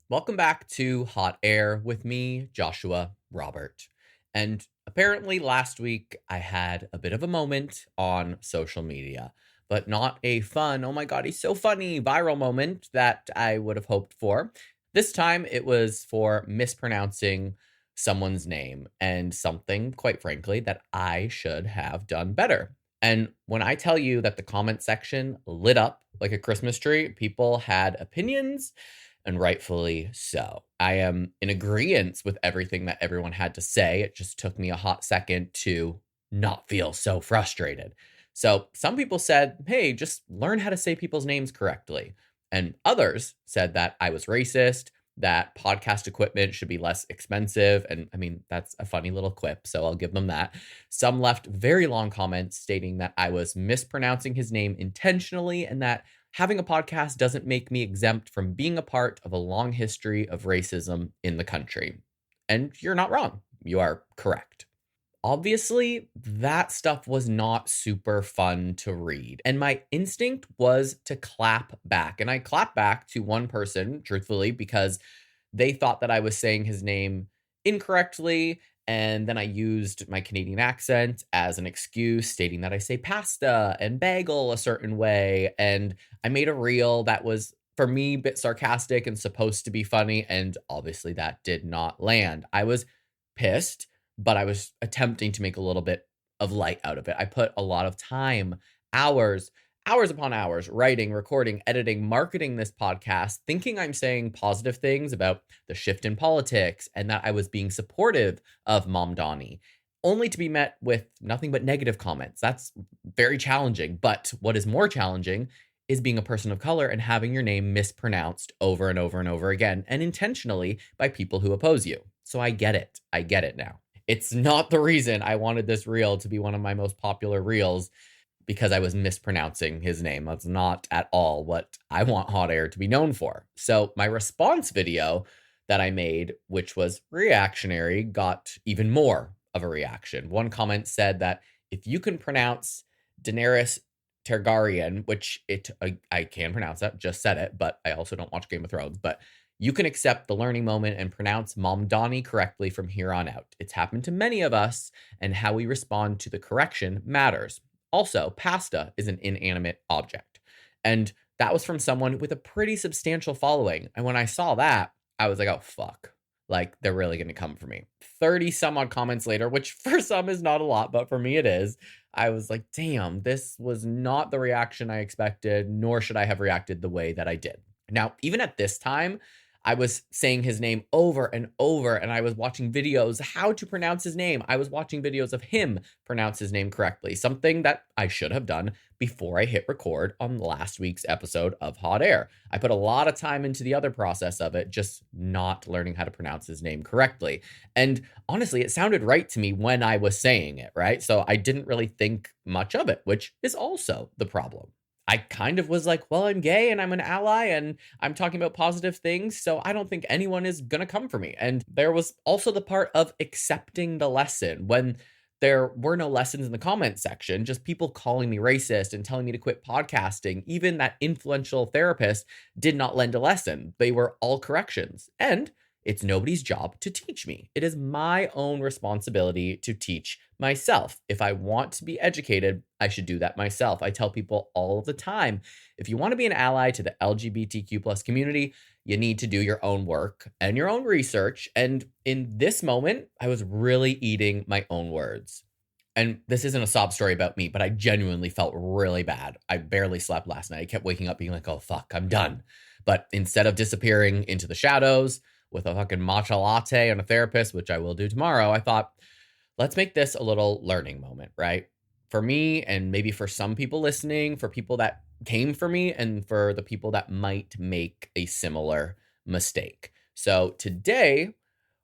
Welcome back to Hot Air with me, Joshua Robert. And apparently, last week I had a bit of a moment on social media, but not a fun, oh my God, he's so funny viral moment that I would have hoped for. This time it was for mispronouncing someone's name and something, quite frankly, that I should have done better. And when I tell you that the comment section lit up like a Christmas tree, people had opinions and rightfully so. I am in agreement with everything that everyone had to say. It just took me a hot second to not feel so frustrated. So some people said, hey, just learn how to say people's names correctly. And others said that I was racist, that podcast equipment should be less expensive. And I mean, that's a funny little quip, so I'll give them that. Some left very long comments stating that I was mispronouncing his name intentionally and that having a podcast doesn't make me exempt from being a part of a long history of racism in the country. And you're not wrong. You are correct. Obviously, that stuff was not super fun to read. And my instinct was to clap back. And I clapped back to one person, truthfully, because they thought that I was saying his name incorrectly. And then I used my Canadian accent as an excuse, stating that I say pasta and bagel a certain way. And I made a reel that was, for me, a bit sarcastic and supposed to be funny. And obviously, that did not land. I was pissed, but I was attempting to make a little bit of light out of it. I put a lot of time, hours upon hours, writing, recording, editing, marketing this podcast, thinking I'm saying positive things about the shift in politics and that I was being supportive of Mamdani, only to be met with nothing but negative comments. That's very challenging. But what is more challenging is being a person of color and having your name mispronounced over and over and over again, and intentionally by people who oppose you. So I get it. I get it now. It's not the reason I wanted this reel to be one of my most popular reels, because I was mispronouncing his name. That's not at all what I want Hot Air to be known for. So my response video that I made, which was reactionary, got even more of a reaction. One comment said that if you can pronounce Daenerys Targaryen, which I can pronounce that, just said it, but I also don't watch Game of Thrones, but you can accept the learning moment and pronounce Mamdani correctly from here on out. It's happened to many of us, and how we respond to the correction matters. Also, pasta is an inanimate object. And that was from someone with a pretty substantial following. And when I saw that, I was like, oh, fuck. Like, they're really going to come for me. 30 some odd comments later, which for some is not a lot, but for me it is. I was like, damn, this was not the reaction I expected, nor should I have reacted the way that I did. Now, even at this time, I was saying his name over and over, and I was watching videos how to pronounce his name. I was watching videos of him pronounce his name correctly, something that I should have done before I hit record on last week's episode of Hot Air. I put a lot of time into the other process of it, just not learning how to pronounce his name correctly. And honestly, it sounded right to me when I was saying it, right? So I didn't really think much of it, which is also the problem. I kind of was like, well, I'm gay and I'm an ally and I'm talking about positive things, so I don't think anyone is going to come for me. And there was also the part of accepting the lesson when there were no lessons in the comment section, just people calling me racist and telling me to quit podcasting. Even that influential therapist did not lend a lesson. They were all corrections. And it's nobody's job to teach me. It is my own responsibility to teach myself. If I want to be educated, I should do that myself. I tell people all the time, if you want to be an ally to the LGBTQ plus community, you need to do your own work and your own research. And in this moment, I was really eating my own words. And this isn't a sob story about me, but I genuinely felt really bad. I barely slept last night. I kept waking up being like, oh, fuck, I'm done. But instead of disappearing into the shadows with a fucking matcha latte and a therapist, which I will do tomorrow, I thought, let's make this a little learning moment, right? For me, and maybe for some people listening, for people that came for me, and for the people that might make a similar mistake. So today,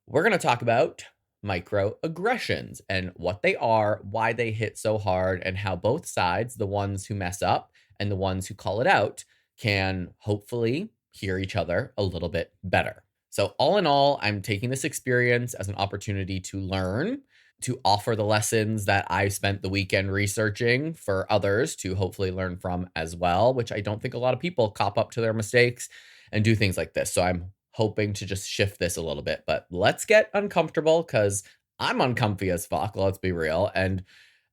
we're going to talk about microaggressions and what they are, why they hit so hard, and how both sides, the ones who mess up and the ones who call it out, can hopefully hear each other a little bit better. So all in all, I'm taking this experience as an opportunity to learn, to offer the lessons that I spent the weekend researching for others to hopefully learn from as well, which I don't think a lot of people cop up to their mistakes and do things like this. So I'm hoping to just shift this a little bit. But let's get uncomfortable because I'm uncomfy as fuck, let's be real. And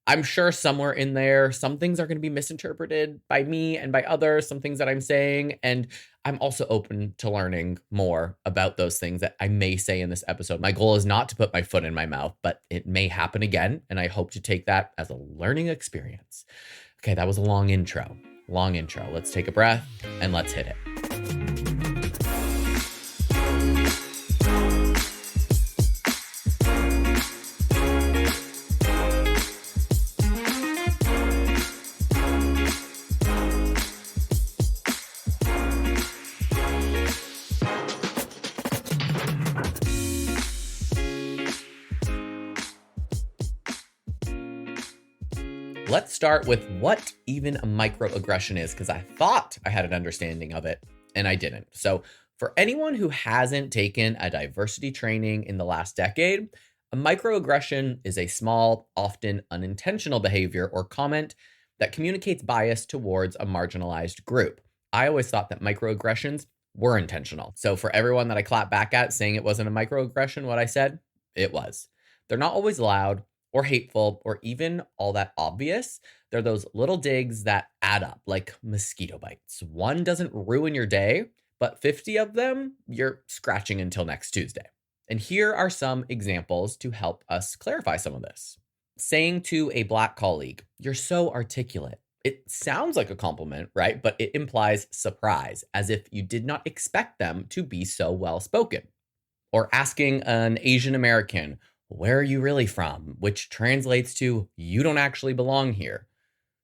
I'm sure somewhere in there, some things are going to be misinterpreted by me and by others, some things that I'm saying. And I'm also open to learning more about those things that I may say in this episode. My goal is not to put my foot in my mouth, but it may happen again. And I hope to take that as a learning experience. Okay, that was a long intro. Let's take a breath and let's hit it. Let's start with what even a microaggression is, because I thought I had an understanding of it and I didn't. So for anyone who hasn't taken a diversity training in the last decade, a microaggression is a small, often unintentional behavior or comment that communicates bias towards a marginalized group. I always thought that microaggressions were intentional. So for everyone that I clap back at saying it wasn't a microaggression, what I said, it was. They're not always loud or hateful, or even all that obvious. They're those little digs that add up, like mosquito bites. One doesn't ruin your day, but 50 of them, you're scratching until next Tuesday. And here are some examples to help us clarify some of this. Saying to a Black colleague, "You're so articulate." It sounds like a compliment, right? But it implies surprise, as if you did not expect them to be so well spoken. Or asking an Asian American, "Where are you really from?" which translates to, "You don't actually belong here."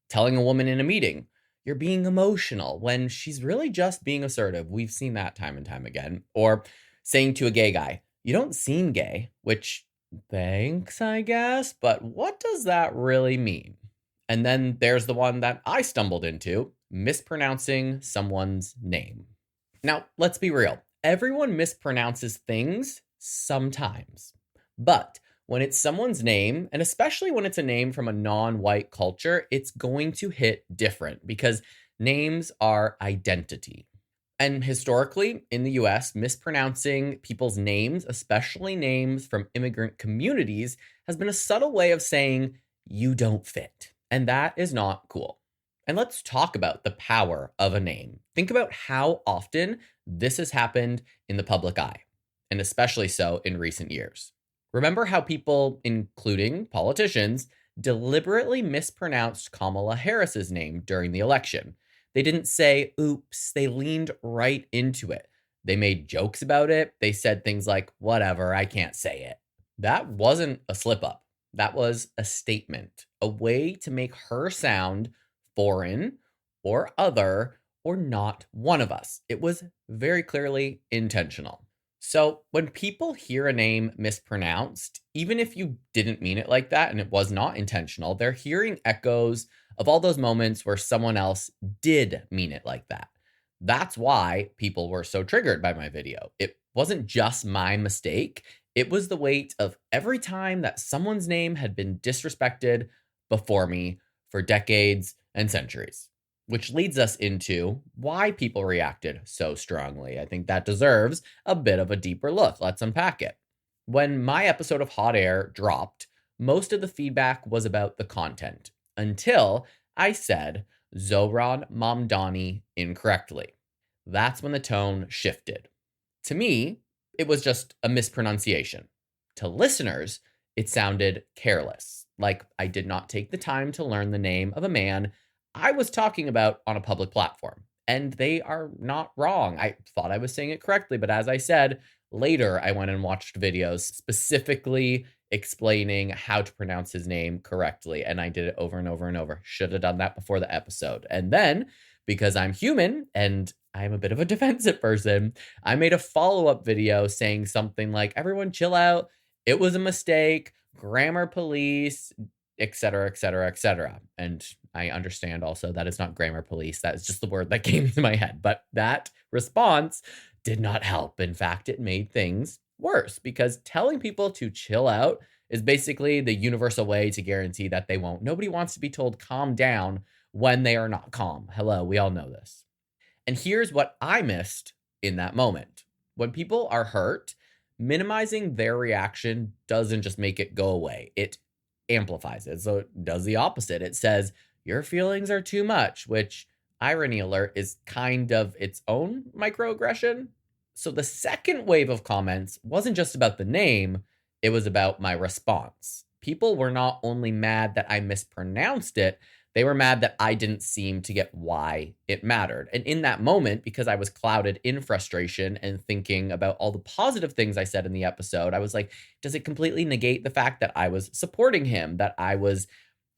Telling a woman in a meeting, "You're being emotional," when she's really just being assertive. We've seen that time and time again. Or saying to a gay guy, "You don't seem gay," which, thanks, I guess, but what does that really mean? And then there's the one that I stumbled into, mispronouncing someone's name. Now, let's be real. Everyone mispronounces things sometimes. But when it's someone's name, and especially when it's a name from a non-white culture, it's going to hit different because names are identity. And historically, in the US, mispronouncing people's names, especially names from immigrant communities, has been a subtle way of saying, "You don't fit." And that is not cool. And let's talk about the power of a name. Think about how often this has happened in the public eye, and especially so in recent years. Remember how people, including politicians, deliberately mispronounced Kamala Harris's name during the election. They didn't say, "Oops," they leaned right into it. They made jokes about it. They said things like, "Whatever, I can't say it." That wasn't a slip up. That was a statement, a way to make her sound foreign or other or not one of us. It was very clearly intentional. So when people hear a name mispronounced, even if you didn't mean it like that and it was not intentional, they're hearing echoes of all those moments where someone else did mean it like that. That's why people were so triggered by my video. It wasn't just my mistake. It was the weight of every time that someone's name had been disrespected before me for decades and centuries. Which leads us into why people reacted so strongly. I think that deserves a bit of a deeper look. Let's unpack it. When my episode of Hot Air dropped, most of the feedback was about the content until I said Zohran Mamdani incorrectly. That's when the tone shifted. To me, it was just a mispronunciation. To listeners, it sounded careless, like I did not take the time to learn the name of a man I was talking about on a public platform. And they are not wrong. I thought I was saying it correctly, but as I said, later I went and watched videos specifically explaining how to pronounce his name correctly. And I did it over and over and over. Should have done that before the episode. And then, because I'm human and I'm a bit of a defensive person, I made a follow-up video saying something like, "Everyone chill out. It was a mistake. Grammar police, etc., etc., etc." And I understand also that it's not grammar police. That is just the word that came to my head. But that response did not help. In fact, it made things worse because telling people to chill out is basically the universal way to guarantee that they won't. Nobody wants to be told calm down when they are not calm. Hello, we all know this. And here's what I missed in that moment. When people are hurt, minimizing their reaction doesn't just make it go away, it amplifies it. So it does the opposite. It says, your feelings are too much, which, irony alert, is kind of its own microaggression. So the second wave of comments wasn't just about the name, it was about my response. People were not only mad that I mispronounced it, they were mad that I didn't seem to get why it mattered. And in that moment, because I was clouded in frustration and thinking about all the positive things I said in the episode, I was like, does it completely negate the fact that I was supporting him, that I was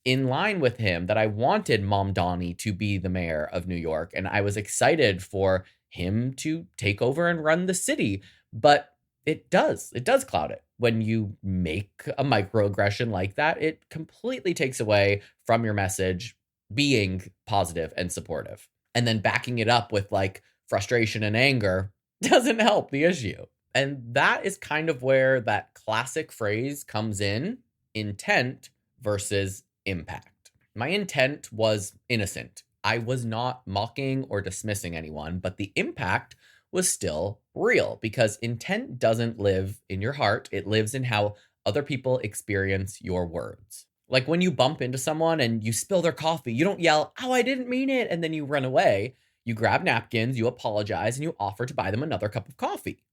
in line with him, that I wanted Mamdani to be the mayor of New York, and I was excited for him to take over and run the city? But it does cloud it. When you make a microaggression like that, it completely takes away from your message being positive and supportive. And then backing it up with like frustration and anger doesn't help the issue. And that is kind of where that classic phrase comes in: intent versus impact. My intent was innocent. I was not mocking or dismissing anyone, but the impact was still real, because intent doesn't live in your heart. It lives in how other people experience your words. Like when you bump into someone and you spill their coffee, you don't yell, "Oh, I didn't mean it," and then you run away. You grab napkins, you apologize, and you offer to buy them another cup of coffee.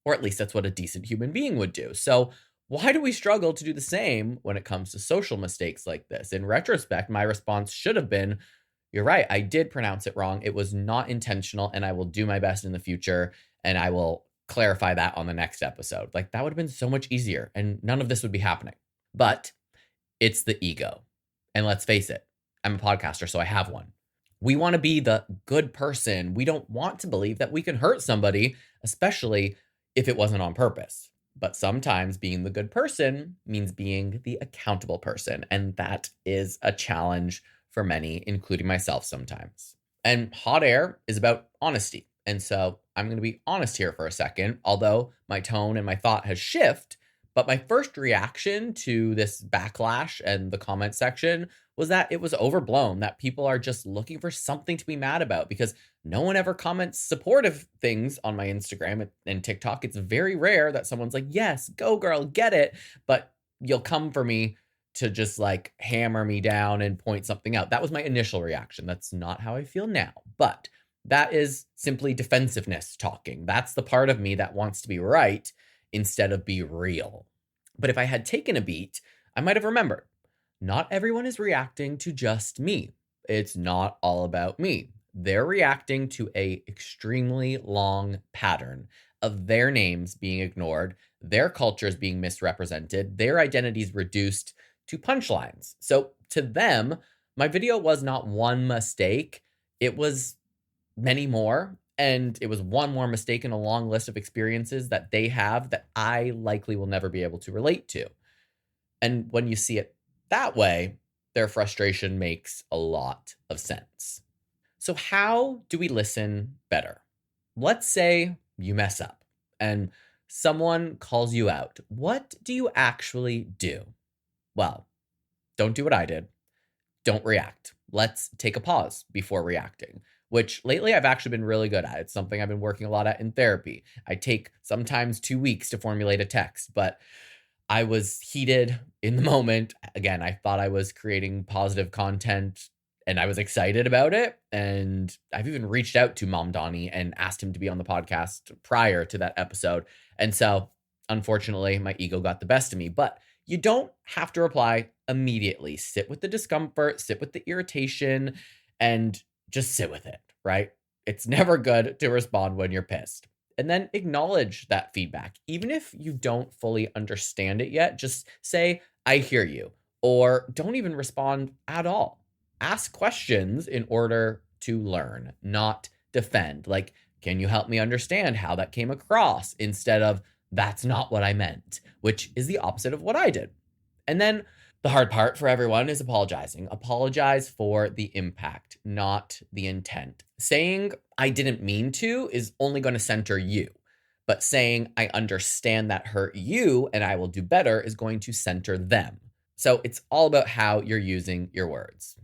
Or at least that's what a decent human being would do. So why do we struggle to do the same when it comes to social mistakes like this? In retrospect, my response should have been, you're right, I did pronounce it wrong. It was not intentional, and I will do my best in the future, and I will clarify that on the next episode. Like, that would have been so much easier, and none of this would be happening. But it's the ego. And let's face it, I'm a podcaster, so I have one. We want to be the good person. We don't want to believe that we can hurt somebody, especially if it wasn't on purpose. But sometimes being the good person means being the accountable person, and that is a challenge for many, including myself sometimes. And hot air is about honesty. And so I'm going to be honest here for a second, although my tone and my thought has shifted. But my first reaction to this backlash and the comment section was that it was overblown, that people are just looking for something to be mad about, because no one ever comments supportive things on my Instagram and TikTok. It's very rare that someone's like, yes, go girl, get it. But you'll come for me to just like hammer me down and point something out. That was my initial reaction. That's not how I feel now. But that is simply defensiveness talking. That's the part of me that wants to be right instead of be real. But if I had taken a beat, I might have remembered, not everyone is reacting to just me. It's not all about me. They're reacting to a extremely long pattern of their names being ignored, their cultures being misrepresented, their identities reduced to punchlines. So to them, my video was not one mistake. It was many more. And it was one more mistake in a long list of experiences that they have that I likely will never be able to relate to. And when you see it that way, their frustration makes a lot of sense. So how do we listen better? Let's say you mess up and someone calls you out. What do you actually do? Well, don't do what I did. Don't react. Let's take a pause before reacting, which lately I've actually been really good at. It's something I've been working a lot at in therapy. I take sometimes 2 weeks to formulate a text, but I was heated in the moment. Again, I thought I was creating positive content and I was excited about it. And I've even reached out to Mamdani and asked him to be on the podcast prior to that episode. And so, unfortunately, my ego got the best of me. But you don't have to reply immediately. Sit with the discomfort, sit with the irritation, and just sit with it, right? It's never good to respond when you're pissed. And then acknowledge that feedback. Even if you don't fully understand it yet, just say, I hear you. Or don't even respond at all. Ask questions in order to learn, not defend. Like, can you help me understand how that came across? Instead of, that's not what I meant, which is the opposite of what I did. And then the hard part for everyone is apologizing. Apologize for the impact, not the intent. Saying I didn't mean to is only going to center you. But saying I understand that hurt you and I will do better is going to center them. So it's all about how you're using your words.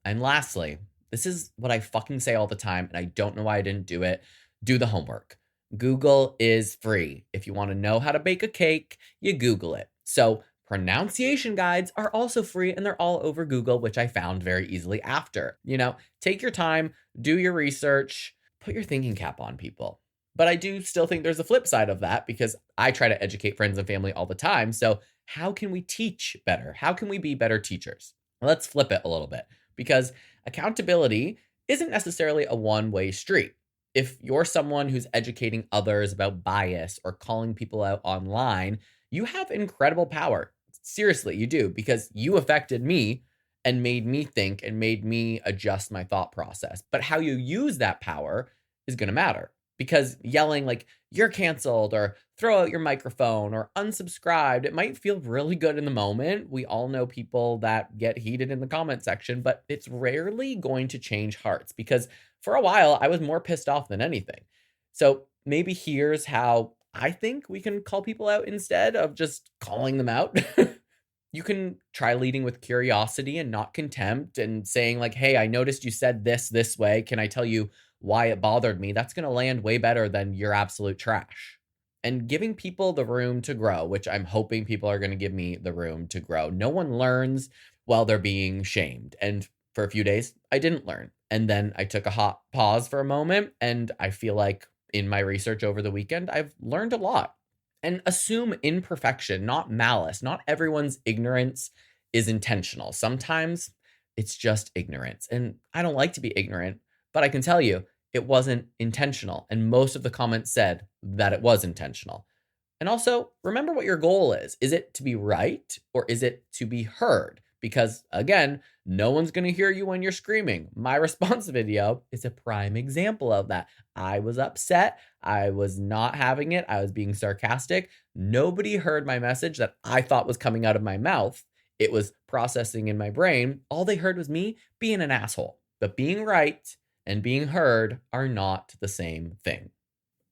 And lastly, this is what I fucking say all the time, and I don't know why I didn't do it. Do the homework. Google is free. If you want to know how to bake a cake, you Google it. So pronunciation guides are also free and they're all over Google, which I found very easily after. Take your time, do your research, put your thinking cap on, people. But I do still think there's a flip side of that because I try to educate friends and family all the time. So how can we teach better? How can we be better teachers? Let's flip it a little bit because accountability isn't necessarily a one-way street. If you're someone who's educating others about bias or calling people out online, you have incredible power. Seriously, you do, because you affected me and made me think and made me adjust my thought process. But how you use that power is going to matter because yelling like you're canceled or throw out your microphone or unsubscribed, it might feel really good in the moment. We all know people that get heated in the comment section, but it's rarely going to change hearts because for a while I was more pissed off than anything. So maybe here's how I think we can call people out instead of just calling them out. You can try leading with curiosity and not contempt and saying like, hey, I noticed you said this way. Can I tell you why it bothered me? That's going to land way better than your absolute trash. And giving people the room to grow, which I'm hoping people are going to give me the room to grow. No one learns while they're being shamed. And for a few days, I didn't learn. And then I took a hot pause for a moment. And I feel like in my research over the weekend, I've learned a lot. And assume imperfection, not malice. Not everyone's ignorance is intentional. Sometimes it's just ignorance. And I don't like to be ignorant, but I can tell you it wasn't intentional. And most of the comments said that it was intentional. And also, remember what your goal is. Is it to be right or is it to be heard? Because again, no one's going to hear you when you're screaming. My response video is a prime example of that. I was upset. I was not having it. I was being sarcastic. Nobody heard my message that I thought was coming out of my mouth. It was processing in my brain. All they heard was me being an asshole. But being right and being heard are not the same thing.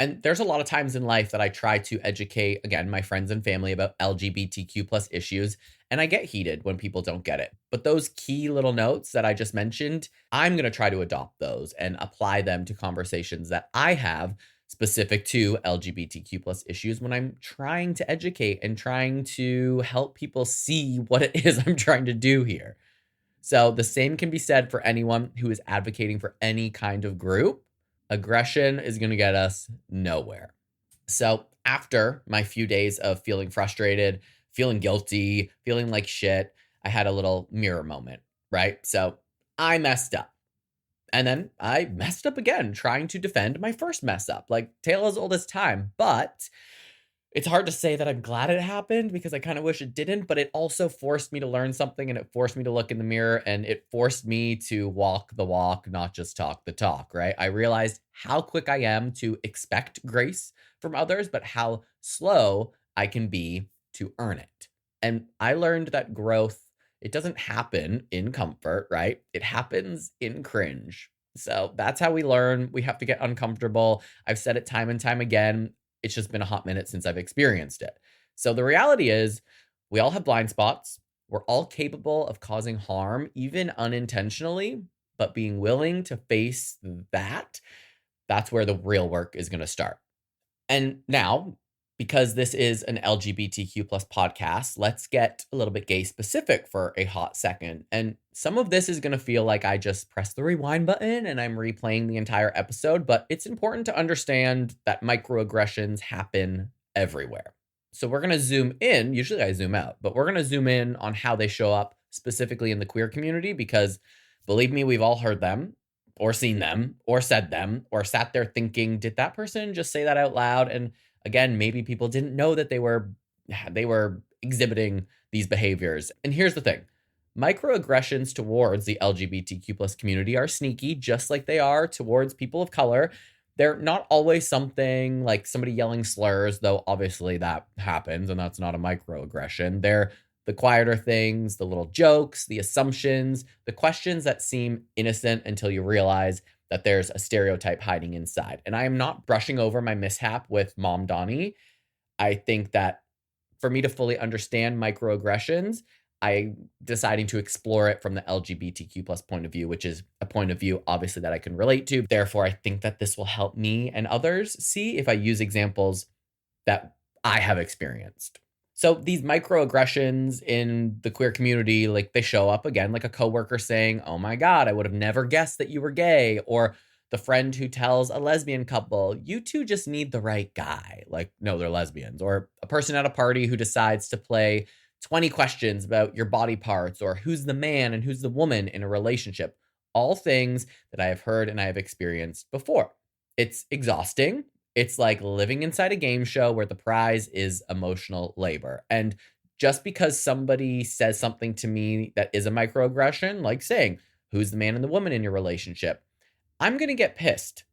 And there's a lot of times in life that I try to educate, again, my friends and family about LGBTQ plus issues, and I get heated when people don't get it. But those key little notes that I just mentioned, I'm going to try to adopt those and apply them to conversations that I have specific to LGBTQ plus issues when I'm trying to educate and trying to help people see what it is I'm trying to do here. So the same can be said for anyone who is advocating for any kind of group. Aggression is going to get us nowhere. So after my few days of feeling frustrated, feeling guilty, feeling like shit, I had a little mirror moment, right? So I messed up. And then I messed up again, trying to defend my first mess up, like tale as old as time. But it's hard to say that I'm glad it happened because I kind of wish it didn't, but it also forced me to learn something and it forced me to look in the mirror and it forced me to walk the walk, not just talk the talk, right? I realized how quick I am to expect grace from others, but how slow I can be to earn it. And I learned that growth, it doesn't happen in comfort, right? It happens in cringe. So that's how we learn. We have to get uncomfortable. I've said it time and time again. It's just been a hot minute since I've experienced it. So the reality is we all have blind spots. We're all capable of causing harm, even unintentionally, but being willing to face that's where the real work is going to start. And now, because this is an LGBTQ plus podcast, let's get a little bit gay specific for a hot second. And some of this is going to feel like I just pressed the rewind button and I'm replaying the entire episode, but it's important to understand that microaggressions happen everywhere. So we're going to zoom in. Usually I zoom out, but we're going to zoom in on how they show up specifically in the queer community, because believe me, we've all heard them or seen them or said them or sat there thinking, did that person just say that out loud? And again, maybe people didn't know that they were exhibiting these behaviors. And here's the thing. Microaggressions towards the LGBTQ plus community are sneaky, just like they are towards people of color. They're not always something like somebody yelling slurs, though obviously that happens and that's not a microaggression. They're the quieter things, the little jokes, the assumptions, the questions that seem innocent until you realize that there's a stereotype hiding inside. And I am not brushing over my mishap with Mamdani. I think that for me to fully understand microaggressions, I deciding to explore it from the LGBTQ plus point of view, which is a point of view obviously that I can relate to. Therefore, I think that this will help me and others see if I use examples that I have experienced. So these microaggressions in the queer community, like they show up again, like a coworker saying, "Oh my God, I would have never guessed that you were gay," or the friend who tells a lesbian couple, "You two just need the right guy." Like, no, they're lesbians. Or a person at a party who decides to play 20 questions about your body parts or who's the man and who's the woman in a relationship. All things that I have heard and I have experienced before. It's exhausting. It's like living inside a game show where the prize is emotional labor. And just because somebody says something to me that is a microaggression, like saying, "Who's the man and the woman in your relationship?" I'm going to get pissed,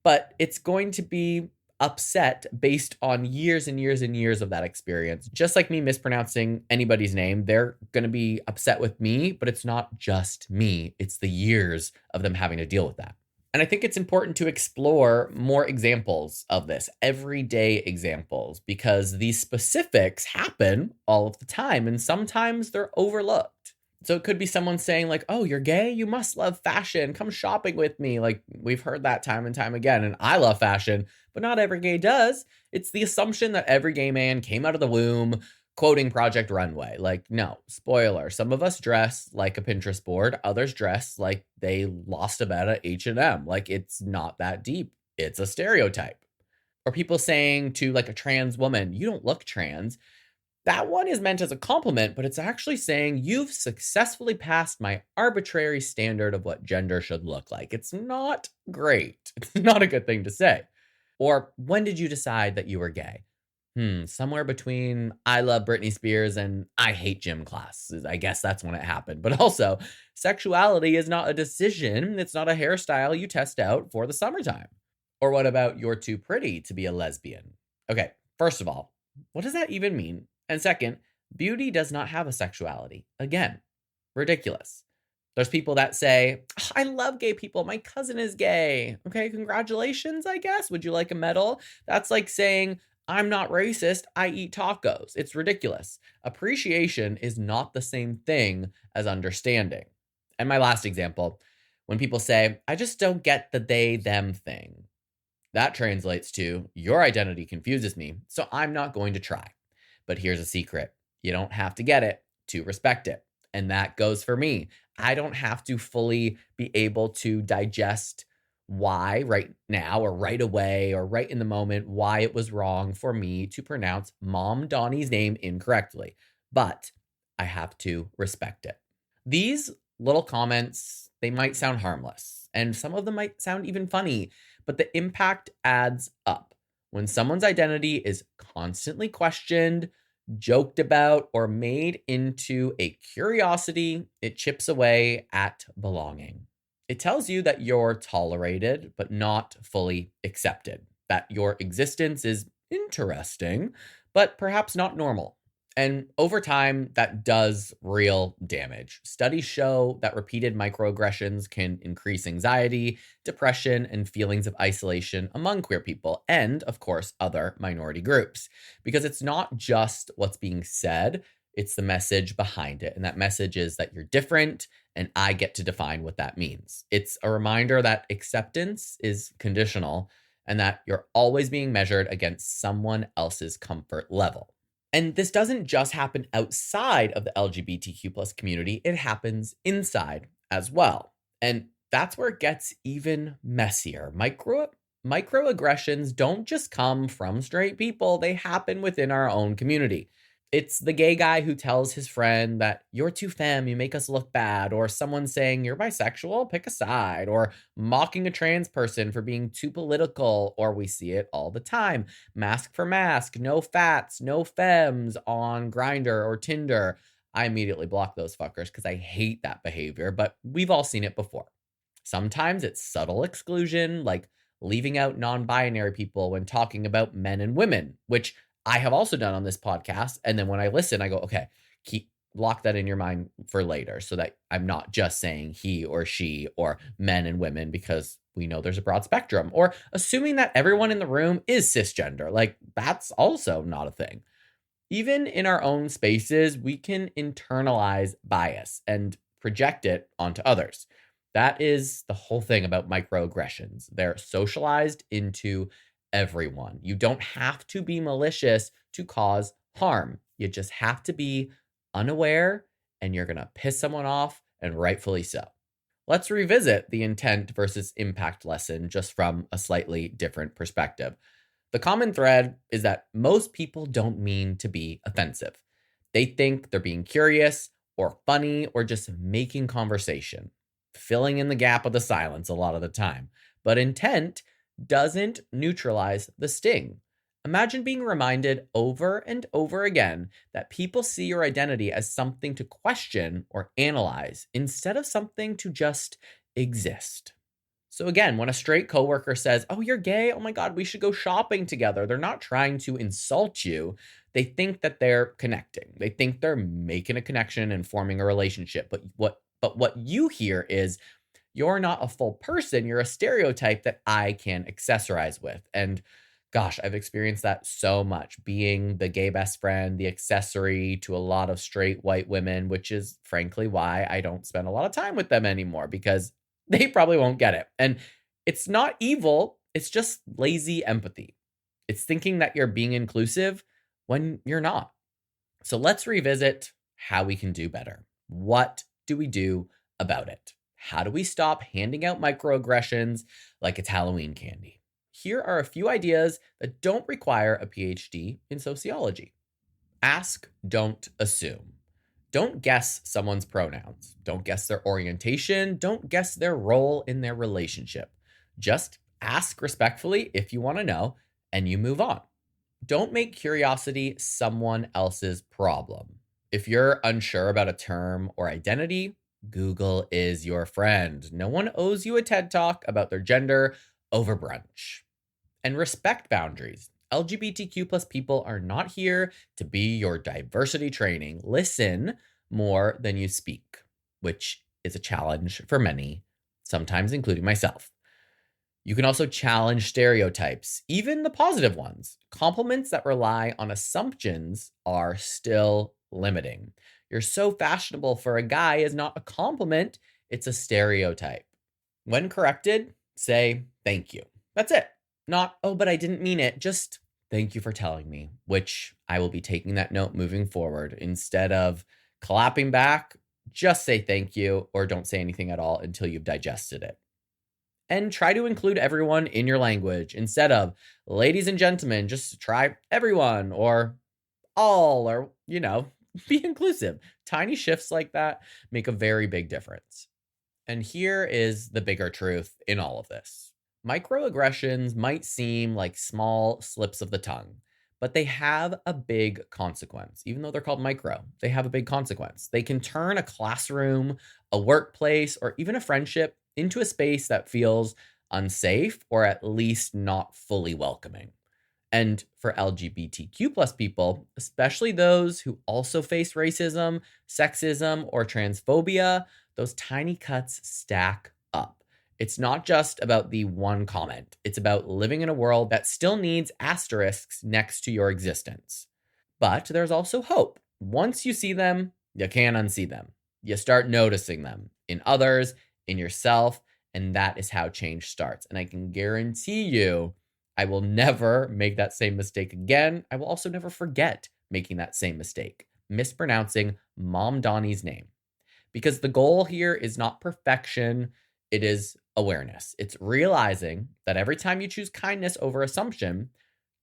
but it's going to be upset based on years and years and years of that experience. Just like me mispronouncing anybody's name, they're going to be upset with me, but it's not just me. It's the years of them having to deal with that. And I think it's important to explore more examples of this, everyday examples, because these specifics happen all of the time and sometimes they're overlooked. So it could be someone saying like, "Oh, you're gay? You must love fashion. Come shopping with me." Like we've heard that time and time again. And I love fashion, but not every gay does. It's the assumption that every gay man came out of the womb quoting Project Runway. Like, no, spoiler. Some of us dress like a Pinterest board. Others dress like they lost a bet at H&M. Like it's not that deep. It's a stereotype. Or people saying to like a trans woman, "You don't look trans." That one is meant as a compliment, but it's actually saying you've successfully passed my arbitrary standard of what gender should look like. It's not great. It's not a good thing to say. Or when did you decide that you were gay? Somewhere between "I love Britney Spears" and "I hate gym class." I guess that's when it happened. But also, sexuality is not a decision. It's not a hairstyle you test out for the summertime. Or what about "You're too pretty to be a lesbian"? Okay, first of all, what does that even mean? And second, beauty does not have a sexuality. Again, ridiculous. There's people that say, "I love gay people. My cousin is gay." Okay, congratulations, I guess. Would you like a medal? That's like saying, "I'm not racist. I eat tacos." It's ridiculous. Appreciation is not the same thing as understanding. And my last example, when people say, "I just don't get the they, them thing." That translates to, "Your identity confuses me, so I'm not going to try." But here's a secret. You don't have to get it to respect it. And that goes for me. I don't have to fully be able to digest why right now or right away or right in the moment, why it was wrong for me to pronounce Mamdani's name incorrectly. But I have to respect it. These little comments, they might sound harmless, and some of them might sound even funny, but the impact adds up. When someone's identity is constantly questioned, joked about, or made into a curiosity, it chips away at belonging. It tells you that you're tolerated, but not fully accepted, that your existence is interesting, but perhaps not normal. And over time, that does real damage. Studies show that repeated microaggressions can increase anxiety, depression, and feelings of isolation among queer people, and of course, other minority groups. Because it's not just what's being said, it's the message behind it. And that message is that you're different, and I get to define what that means. It's a reminder that acceptance is conditional and that you're always being measured against someone else's comfort level. And this doesn't just happen outside of the LGBTQ plus community, it happens inside as well. And that's where it gets even messier. Microaggressions don't just come from straight people, they happen within our own community. It's the gay guy who tells his friend that "you're too femme, you make us look bad," or someone saying "you're bisexual, pick a side," or mocking a trans person for being too political, or we see it all the time. Mask for mask, no fats, no femmes on Grindr or Tinder. I immediately block those fuckers because I hate that behavior, but we've all seen it before. Sometimes it's subtle exclusion, like leaving out non-binary people when talking about men and women, which I have also done on this podcast. And then when I listen, I go, okay, lock that in your mind for later so that I'm not just saying he or she or men and women, because we know there's a broad spectrum, or assuming that everyone in the room is cisgender. Like that's also not a thing. Even in our own spaces, we can internalize bias and project it onto others. That is the whole thing about microaggressions. They're socialized into everyone. You don't have to be malicious to cause harm. You just have to be unaware and you're going to piss someone off, and rightfully so. Let's revisit the intent versus impact lesson just from a slightly different perspective. The common thread is that most people don't mean to be offensive. They think they're being curious or funny or just making conversation, filling in the gap of the silence a lot of the time. But intent doesn't neutralize the sting. Imagine being reminded over and over again that people see your identity as something to question or analyze instead of something to just exist. So again, when a straight coworker says, "Oh, you're gay? Oh my God, we should go shopping together." They're not trying to insult you. They think that they're connecting. They think they're making a connection and forming a relationship. But what you hear is, "You're not a full person. You're a stereotype that I can accessorize with." And gosh, I've experienced that so much, being the gay best friend, the accessory to a lot of straight white women, which is frankly why I don't spend a lot of time with them anymore, because they probably won't get it. And it's not evil, it's just lazy empathy. It's thinking that you're being inclusive when you're not. So let's revisit how we can do better. What do we do about it? How do we stop handing out microaggressions like it's Halloween candy? Here are a few ideas that don't require a PhD in sociology. Ask, don't assume. Don't guess someone's pronouns. Don't guess their orientation. Don't guess their role in their relationship. Just ask respectfully if you want to know, and you move on. Don't make curiosity someone else's problem. If you're unsure about a term or identity, Google is your friend. No one owes you a TED Talk about their gender over brunch. And respect boundaries. LGBTQ plus people are not here to be your diversity training. Listen more than you speak, which is a challenge for many, sometimes including myself. You can also challenge stereotypes, even the positive ones. Compliments that rely on assumptions are still limiting. "You're so fashionable for a guy" is not a compliment, it's a stereotype. When corrected, say thank you. That's it. Not, "Oh, but I didn't mean it." Just, "Thank you for telling me," which I will be taking that note moving forward. Instead of clapping back, just say thank you, or don't say anything at all until you've digested it. And try to include everyone in your language. Instead of "ladies and gentlemen," just try "everyone" or "all," or, be inclusive. Tiny shifts like that make a very big difference. And here is the bigger truth in all of this. Microaggressions might seem like small slips of the tongue, but they have a big consequence. Even though they're called micro, they have a big consequence. They can turn a classroom, a workplace, or even a friendship into a space that feels unsafe or at least not fully welcoming. And for LGBTQ plus people, especially those who also face racism, sexism, or transphobia, those tiny cuts stack up. It's not just about the one comment. It's about living in a world that still needs asterisks next to your existence. But there's also hope. Once you see them, you can't unsee them. You start noticing them in others, in yourself, and that is how change starts. And I can guarantee you, I will never make that same mistake again. I will also never forget making that same mistake, mispronouncing Mamdani's name. Because the goal here is not perfection, it is awareness. It's realizing that every time you choose kindness over assumption,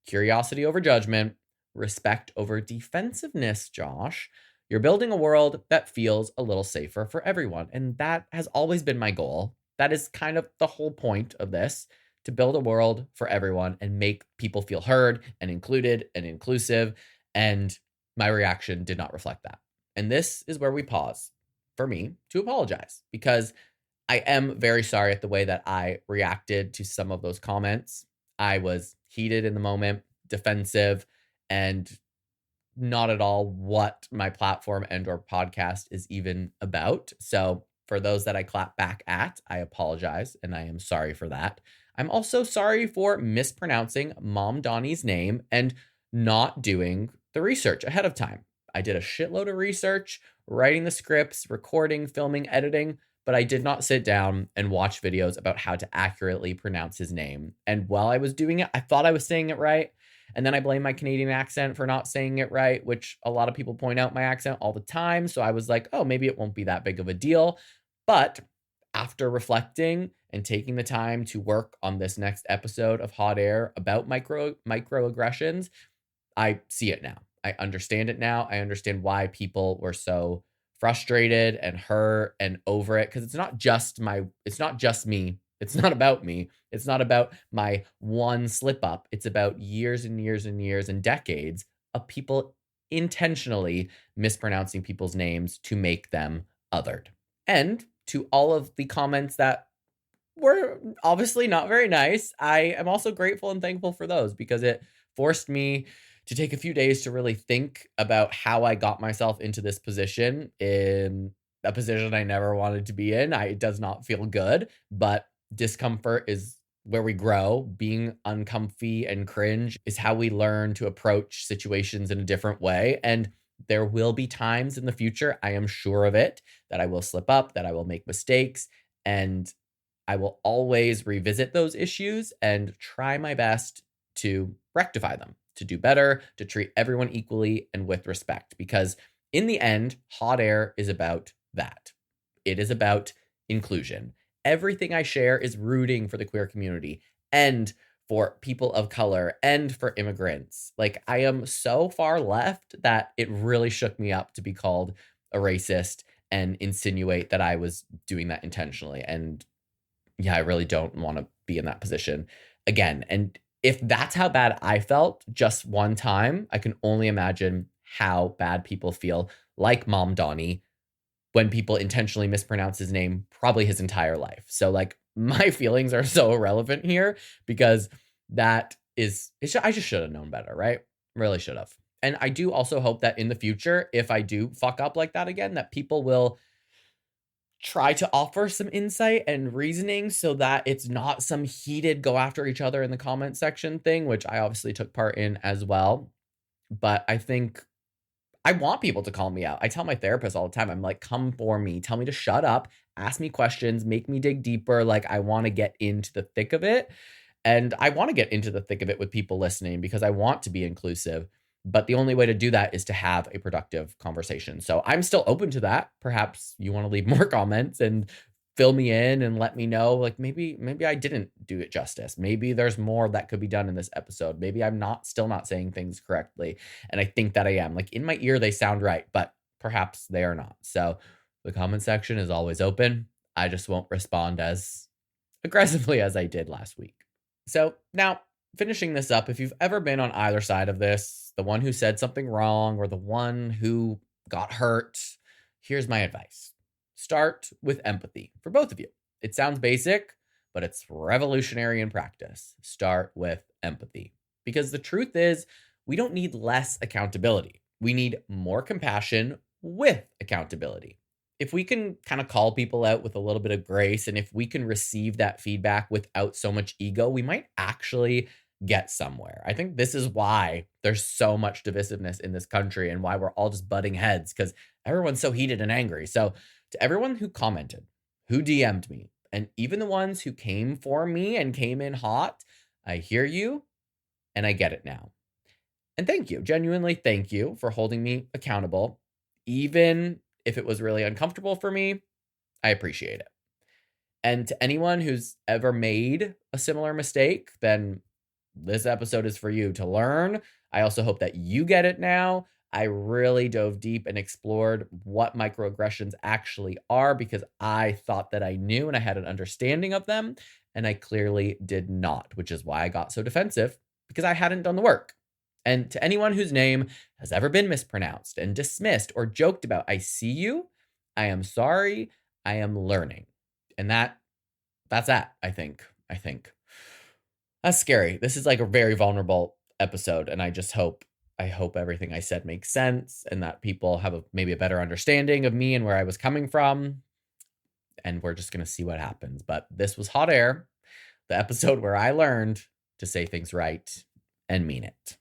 curiosity over judgment, respect over defensiveness, Josh, you're building a world that feels a little safer for everyone. And that has always been my goal. That is kind of the whole point of this, to build a world for everyone and make people feel heard and included and inclusive. And my reaction did not reflect that. And this is where we pause for me to apologize, because I am very sorry at the way that I reacted to some of those comments. I was heated in the moment, defensive, and not at all what my platform and or podcast is even about. So for those that I clap back at, I apologize, and I am sorry for that. I'm also sorry for mispronouncing Mamdani's name and not doing the research ahead of time. I did a shitload of research, writing the scripts, recording, filming, editing, but I did not sit down and watch videos about how to accurately pronounce his name. And while I was doing it, I thought I was saying it right. And then I blame my Canadian accent for not saying it right, which a lot of people point out my accent all the time. So I was like, oh, maybe it won't be that big of a deal. But after reflecting and taking the time to work on this next episode of Hot Air about microaggressions, I see it now. I understand it now. I understand why people were so frustrated and hurt and over it, because it's not just me. It's not about me. It's not about my one slip up. It's about years and years and years and decades of people intentionally mispronouncing people's names to make them othered. And to all of the comments that were obviously not very nice, I am also grateful and thankful for those, because it forced me to take a few days to really think about how I got myself into this position, in a position I never wanted to be in. It does not feel good, but discomfort is where we grow. Being uncomfy and cringe is how we learn to approach situations in a different way. And there will be times in the future, I am sure of it, that I will slip up, that I will make mistakes, and I will always revisit those issues and try my best to rectify them, to do better, to treat everyone equally and with respect. Because in the end, Hot Air is about that. It is about inclusion. Everything I share is rooting for the queer community and for people of color and for immigrants. Like, I am so far left that it really shook me up to be called a racist and insinuate that I was doing that intentionally. And yeah, I really don't want to be in that position again. And if that's how bad I felt just one time, I can only imagine how bad people feel, like Mamdani, when people intentionally mispronounce his name probably his entire life. So like, my feelings are so irrelevant here, because I just should have known better, right? Really should have. And I do also hope that in the future, if I do fuck up like that again, that people will try to offer some insight and reasoning, so that it's not some heated go after each other in the comment section thing, which I obviously took part in as well. But I think I want people to call me out. I tell my therapist all the time, I'm like, come for me, tell me to shut up, ask me questions, make me dig deeper. Like, I want to get into the thick of it. And I want to get into the thick of it with people listening, because I want to be inclusive. But the only way to do that is to have a productive conversation. So I'm still open to that. Perhaps you want to leave more comments and fill me in and let me know, like, maybe I didn't do it justice. Maybe there's more that could be done in this episode. Maybe I'm still not saying things correctly. And I think that I am. Like, in my ear, they sound right, but perhaps they are not. So the comment section is always open. I just won't respond as aggressively as I did last week. So now, finishing this up, if you've ever been on either side of this, the one who said something wrong or the one who got hurt, here's my advice. Start with empathy for both of you. It sounds basic, but it's revolutionary in practice. Start with empathy. Because the truth is, we don't need less accountability. We need more compassion with accountability. If we can kind of call people out with a little bit of grace, and if we can receive that feedback without so much ego, we might actually get somewhere. I think this is why there's so much divisiveness in this country, and why we're all just butting heads, because everyone's so heated and angry. So to everyone who commented, who DM'd me, and even the ones who came for me and came in hot, I hear you and I get it now. And thank you, genuinely thank you for holding me accountable. Even if it was really uncomfortable for me, I appreciate it. And to anyone who's ever made a similar mistake, then this episode is for you to learn. I also hope that you get it now. I really dove deep and explored what microaggressions actually are, because I thought that I knew and I had an understanding of them, and I clearly did not, which is why I got so defensive, because I hadn't done the work. And to anyone whose name has ever been mispronounced and dismissed or joked about, I see you. I am sorry. I am learning. And that's that, I think. That's scary. This is like a very vulnerable episode, and I hope everything I said makes sense, and that people have maybe a better understanding of me and where I was coming from. And we're just going to see what happens. But this was Hot Air, the episode where I learned to say things right and mean it.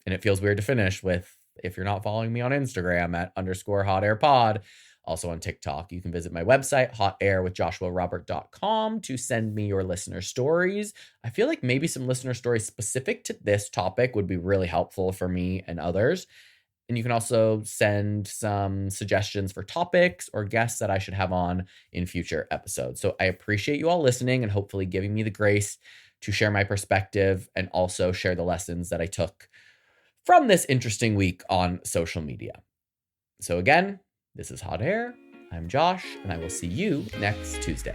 And it feels weird to finish with if you're not following me on Instagram at _hotairpod. Also on TikTok, you can visit my website, hotairwithjoshuarobert.com, to send me your listener stories. I feel like maybe some listener stories specific to this topic would be really helpful for me and others. And you can also send some suggestions for topics or guests that I should have on in future episodes. So I appreciate you all listening and hopefully giving me the grace to share my perspective and also share the lessons that I took from this interesting week on social media. So again, this is Hot Air. I'm Josh, and I will see you next Tuesday.